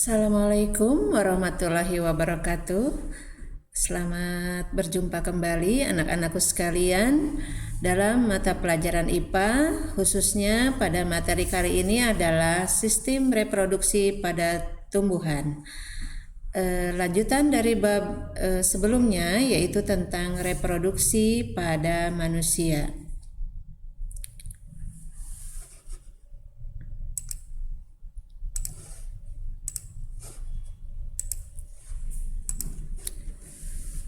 Assalamualaikum warahmatullahi wabarakatuh. Selamat berjumpa kembali anak-anakku sekalian dalam mata pelajaran IPA, khususnya pada materi kali ini adalah sistem reproduksi pada tumbuhan. Lanjutan dari bab sebelumnya, yaitu tentang reproduksi pada manusia.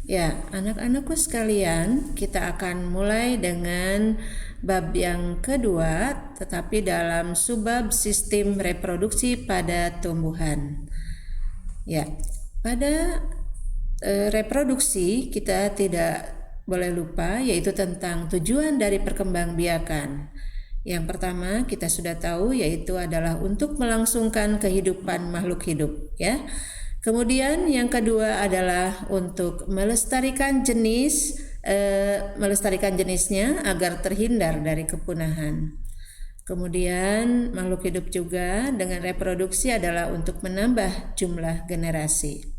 Ya, anak-anakku sekalian, kita akan mulai dengan bab yang kedua, tetapi dalam subbab sistem reproduksi pada tumbuhan. Ya, pada reproduksi kita tidak boleh lupa, yaitu tentang tujuan dari perkembangbiakan. Yang pertama kita sudah tahu, yaitu adalah untuk melangsungkan kehidupan makhluk hidup, ya. Kemudian yang kedua adalah untuk melestarikan jenisnya agar terhindar dari kepunahan. Kemudian makhluk hidup juga dengan reproduksi adalah untuk menambah jumlah generasi.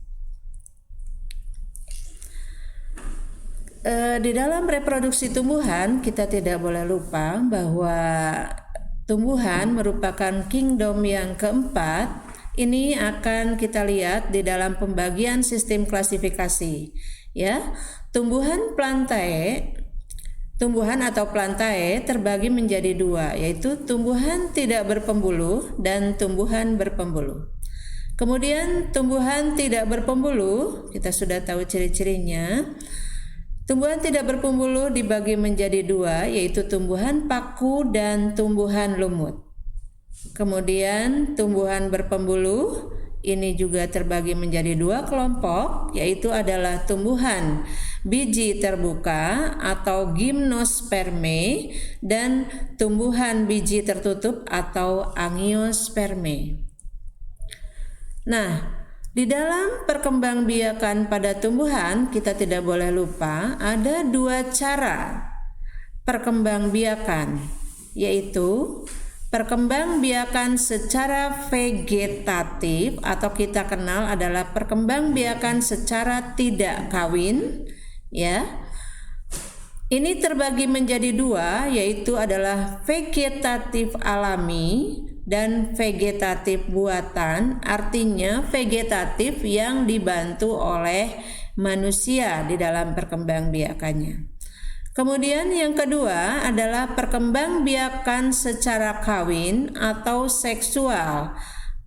Di dalam reproduksi tumbuhan kita tidak boleh lupa bahwa tumbuhan merupakan kingdom yang keempat. Ini akan kita lihat di dalam pembagian sistem klasifikasi, ya. Tumbuhan atau plantae terbagi menjadi dua, yaitu tumbuhan tidak berpembuluh dan tumbuhan berpembuluh. Kemudian tumbuhan tidak berpembuluh, kita sudah tahu ciri-cirinya. Tumbuhan tidak berpembuluh dibagi menjadi dua, yaitu tumbuhan paku dan tumbuhan lumut. Kemudian tumbuhan berpembuluh ini juga terbagi menjadi dua kelompok, yaitu adalah tumbuhan biji terbuka atau gimnosperme dan tumbuhan biji tertutup atau angiosperme. Nah, di dalam perkembangbiakan pada tumbuhan kita tidak boleh lupa ada dua cara perkembangbiakan, yaitu perkembangbiakan secara vegetatif atau kita kenal adalah perkembangbiakan secara tidak kawin, ya. Ini terbagi menjadi dua, yaitu adalah vegetatif alami dan vegetatif buatan, artinya vegetatif yang dibantu oleh manusia di dalam perkembangbiakannya. Kemudian yang kedua adalah perkembangbiakan secara kawin atau seksual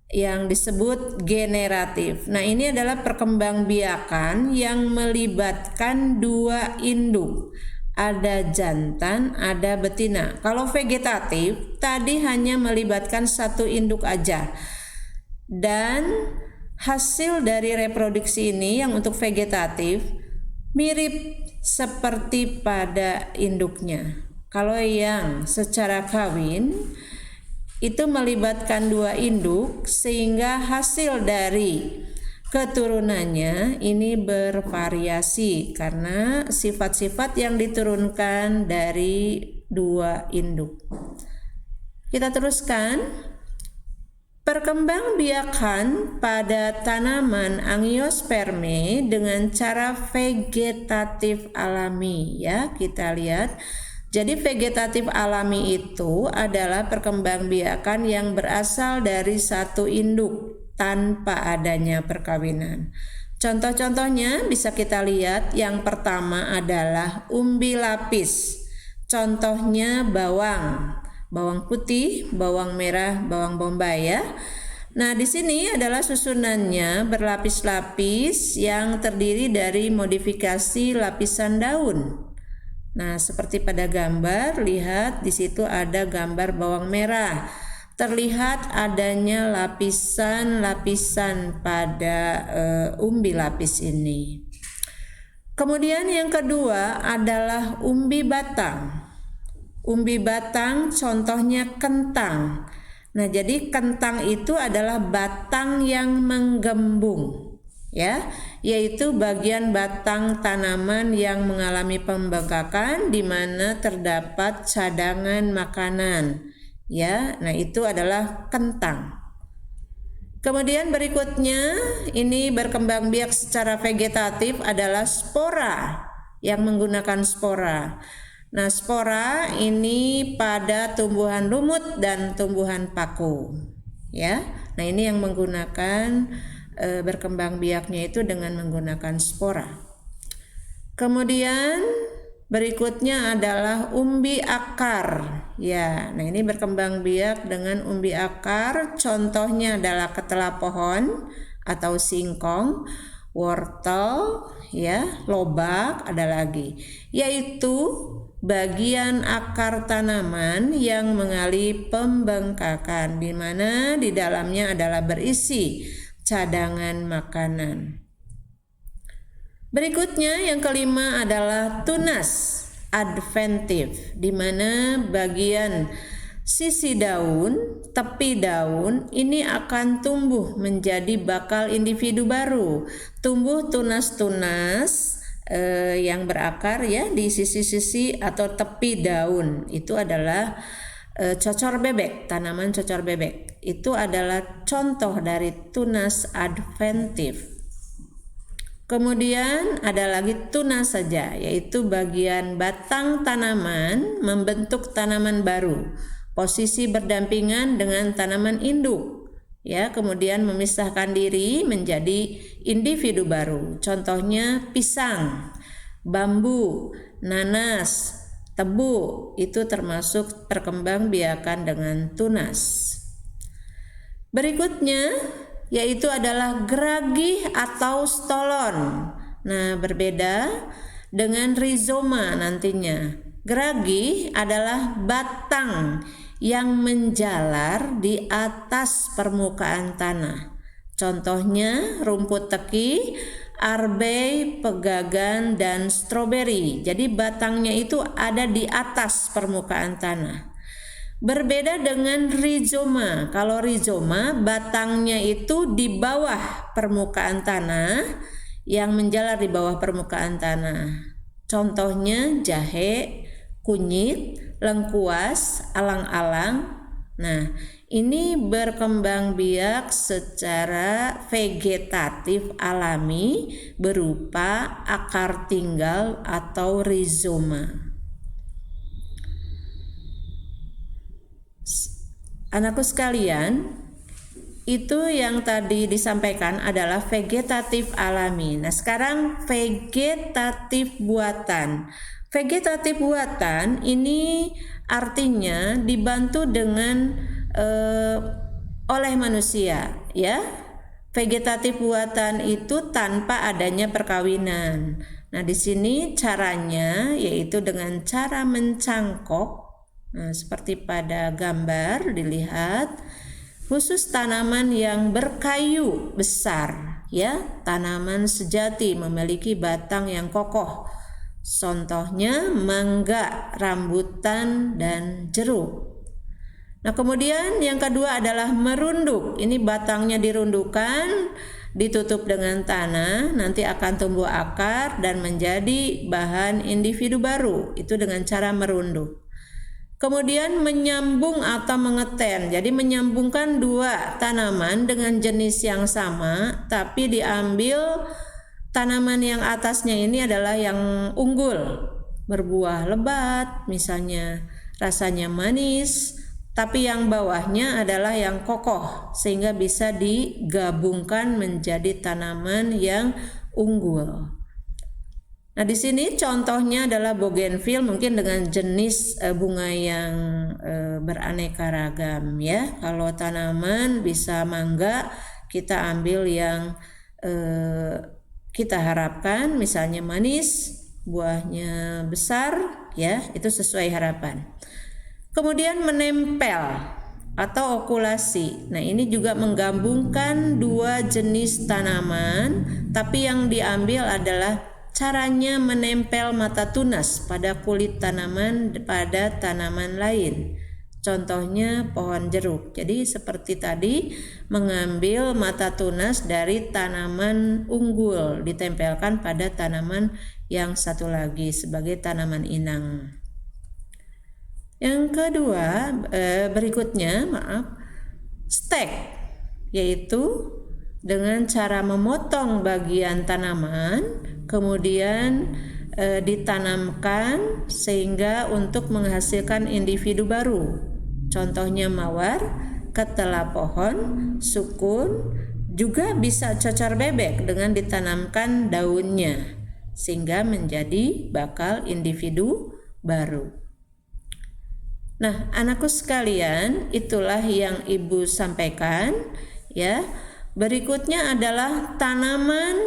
yang disebut generatif. Nah, ini adalah perkembangbiakan yang melibatkan dua induk. Ada jantan, ada betina. Kalau vegetatif tadi hanya melibatkan satu induk aja. Dan hasil dari reproduksi ini yang untuk vegetatif mirip seperti pada induknya. Kalau yang secara kawin itu melibatkan dua induk, sehingga hasil dari keturunannya ini bervariasi karena sifat-sifat yang diturunkan dari dua induk. Kita teruskan. Perkembangbiakan pada tanaman angiosperme dengan cara vegetatif alami, ya, kita lihat. Jadi vegetatif alami itu adalah perkembangbiakan yang berasal dari satu induk tanpa adanya perkawinan. Contoh-contohnya bisa kita lihat. Yang pertama adalah umbi lapis. Contohnya bawang putih, bawang merah, bawang bombay, ya. Nah, di sini adalah susunannya berlapis-lapis yang terdiri dari modifikasi lapisan daun. Nah, seperti pada gambar, lihat di situ ada gambar bawang merah. Terlihat adanya lapisan-lapisan pada umbi lapis ini. Kemudian yang kedua adalah umbi batang. Umbi batang contohnya kentang. Nah, jadi kentang itu adalah batang yang menggembung, ya, yaitu bagian batang tanaman yang mengalami pembengkakan di mana terdapat cadangan makanan, ya. Nah, itu adalah kentang. Kemudian berikutnya ini berkembang biak secara vegetatif adalah spora yang menggunakan spora. Nah, spora ini pada tumbuhan lumut dan tumbuhan paku, ya. Nah, ini yang menggunakan berkembang biaknya itu dengan menggunakan spora. Kemudian berikutnya adalah umbi akar. Ya, nah ini berkembang biak dengan umbi akar. Contohnya adalah ketela pohon atau singkong, wortel, ya, lobak, ada lagi, yaitu bagian akar tanaman yang mengalami pembengkakan, di mana di dalamnya adalah berisi cadangan makanan. Berikutnya yang kelima adalah tunas adventif, di mana bagian sisi daun, tepi daun ini akan tumbuh menjadi bakal individu baru. Tumbuh tunas-tunas yang berakar, ya, di sisi-sisi atau tepi daun. Itu adalah cocor bebek, tanaman cocor bebek. Itu adalah contoh dari tunas adventif. Kemudian ada lagi tunas saja, yaitu bagian batang tanaman membentuk tanaman baru, posisi berdampingan dengan tanaman induk, ya, kemudian memisahkan diri menjadi individu baru. Contohnya pisang, bambu, nanas, tebu, itu termasuk perkembangbiakan dengan tunas. Berikutnya yaitu adalah geragih atau stolon. Nah, berbeda dengan rizoma nantinya. Geragih adalah batang yang menjalar di atas permukaan tanah. Contohnya rumput teki, arbei, pegagan, dan stroberi. Jadi batangnya itu ada di atas permukaan tanah. Berbeda dengan rizoma. Kalau rizoma batangnya itu di bawah permukaan tanah, yang menjalar di bawah permukaan tanah. Contohnya jahe, kunyit, lengkuas, alang-alang. Nah, ini berkembang biak secara vegetatif alami berupa akar tinggal atau rizoma. Anakku sekalian, itu yang tadi disampaikan adalah vegetatif alami. Nah, sekarang vegetatif buatan. Vegetatif buatan ini artinya dibantu dengan oleh manusia, ya. Vegetatif buatan itu tanpa adanya perkawinan. Nah, di sini caranya yaitu dengan cara mencangkok. Nah, seperti pada gambar dilihat, khusus tanaman yang berkayu besar, ya, tanaman sejati memiliki batang yang kokoh. Contohnya mangga, rambutan, dan jeruk. Nah, kemudian yang kedua adalah merunduk. Ini batangnya dirundukkan, ditutup dengan tanah, nanti akan tumbuh akar dan menjadi bahan individu baru. Itu dengan cara merunduk. Kemudian menyambung atau mengeten. Jadi menyambungkan dua tanaman dengan jenis yang sama, tapi diambil tanaman yang atasnya ini adalah yang unggul, berbuah lebat, misalnya rasanya manis, tapi yang bawahnya adalah yang kokoh, sehingga bisa digabungkan menjadi tanaman yang unggul. Nah, di sini contohnya adalah bougainville, mungkin dengan jenis bunga yang beraneka ragam, ya. Kalau tanaman bisa mangga, kita ambil yang kita harapkan, misalnya manis, buahnya besar, ya, itu sesuai harapan. Kemudian menempel atau okulasi. Nah, ini juga menggabungkan dua jenis tanaman, tapi yang diambil adalah caranya menempel mata tunas pada kulit tanaman pada tanaman lain. Contohnya pohon jeruk. Jadi seperti tadi, mengambil mata tunas dari tanaman unggul, ditempelkan pada tanaman yang satu lagi sebagai tanaman inang. Yang kedua, berikutnya, stek. yaitu dengan cara memotong bagian tanaman, kemudian ditanamkan sehingga untuk menghasilkan individu baru. Contohnya mawar, ketela pohon, sukun, juga bisa cocor bebek dengan ditanamkan daunnya sehingga menjadi bakal individu baru. Nah, anakku sekalian, itulah yang Ibu sampaikan ya. Berikutnya adalah tanaman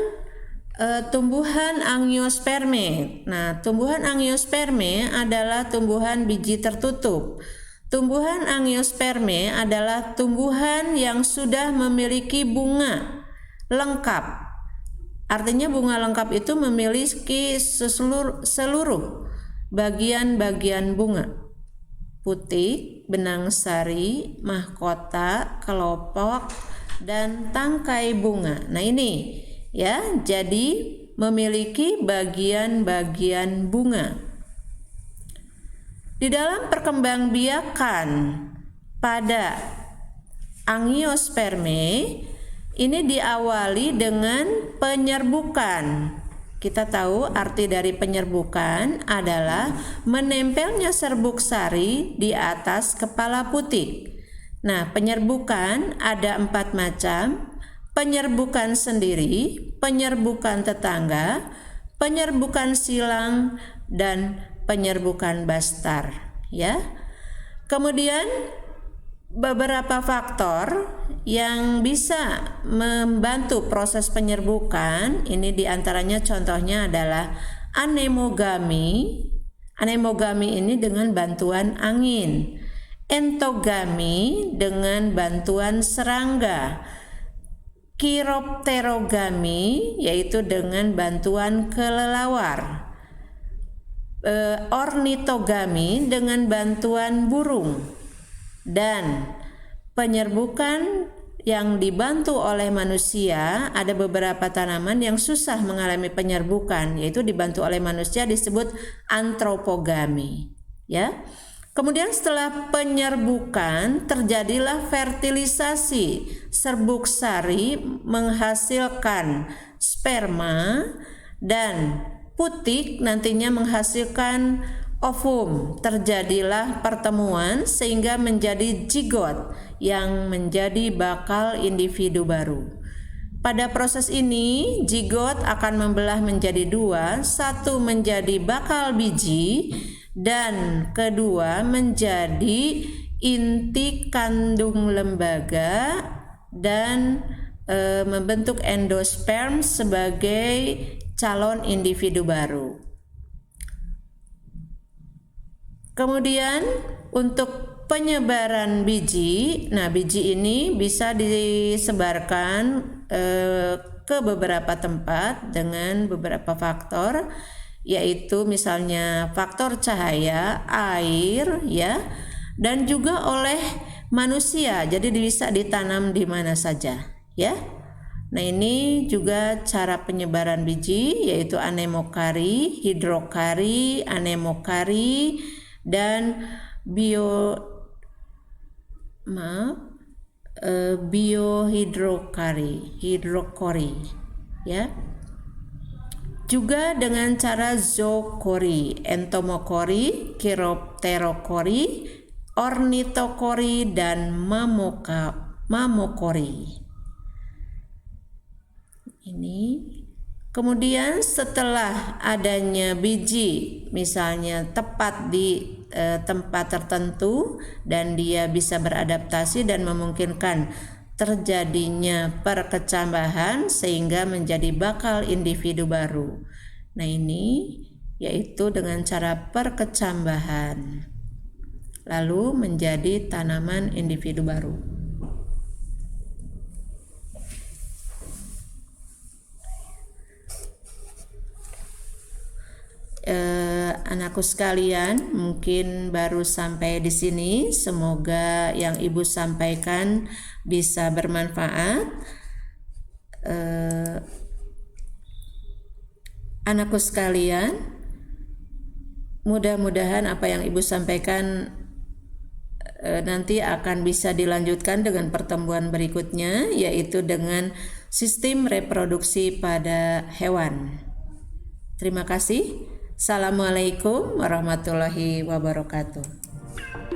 tumbuhan angiosperme. Nah, tumbuhan angiosperme adalah tumbuhan biji tertutup. Tumbuhan angiosperme adalah tumbuhan yang sudah memiliki bunga lengkap. Artinya bunga lengkap itu memiliki seluruh bagian-bagian bunga. Putik, benang sari, mahkota, kelopak, dan tangkai bunga. Nah ini ya, jadi memiliki bagian-bagian bunga. Di dalam perkembangbiakan pada angiosperme ini diawali dengan penyerbukan. Kita tahu arti dari penyerbukan adalah menempelnya serbuk sari di atas kepala putik. Nah, penyerbukan ada 4 macam: penyerbukan sendiri, penyerbukan tetangga, penyerbukan silang, dan penyerbukan bastar ya. Kemudian beberapa faktor yang bisa membantu proses penyerbukan ini diantaranya contohnya adalah anemogami. Anemogami ini dengan bantuan angin, entogami dengan bantuan serangga, kiropterogami yaitu dengan bantuan kelelawar, ornitogami dengan bantuan burung, dan penyerbukan yang dibantu oleh manusia. Ada beberapa tanaman yang susah mengalami penyerbukan, yaitu dibantu oleh manusia, disebut antropogami ya. Kemudian setelah penyerbukan terjadilah fertilisasi. Serbuk sari menghasilkan sperma dan putik nantinya menghasilkan ovum. Terjadilah pertemuan sehingga menjadi zigot yang menjadi bakal individu baru. Pada proses ini zigot akan membelah menjadi 2, satu menjadi bakal biji dan kedua menjadi inti kandung lembaga dan membentuk endosperm sebagai calon individu baru. Kemudian untuk penyebaran biji, nah biji ini bisa disebarkan ke beberapa tempat dengan beberapa faktor, yaitu misalnya faktor cahaya, air ya, dan juga oleh manusia. Jadi bisa ditanam di mana saja ya. Nah ini juga cara penyebaran biji, yaitu anemokari, hidrokari, anemokari, dan hidrokori ya. Juga dengan cara zookori, entomokori, kiropterokori, ornitokori, dan mamokori. Ini kemudian setelah adanya biji misalnya tepat di tempat tertentu dan dia bisa beradaptasi dan memungkinkan terjadinya perkecambahan sehingga menjadi bakal individu baru. Nah ini yaitu dengan cara perkecambahan lalu menjadi tanaman individu baru. Anakku sekalian, mungkin baru sampai di sini. Semoga yang Ibu sampaikan bisa bermanfaat. Anakku sekalian, mudah-mudahan apa yang Ibu sampaikan nanti akan bisa dilanjutkan dengan pertemuan berikutnya, yaitu dengan sistem reproduksi pada hewan. Terima kasih. Assalamualaikum warahmatullahi wabarakatuh.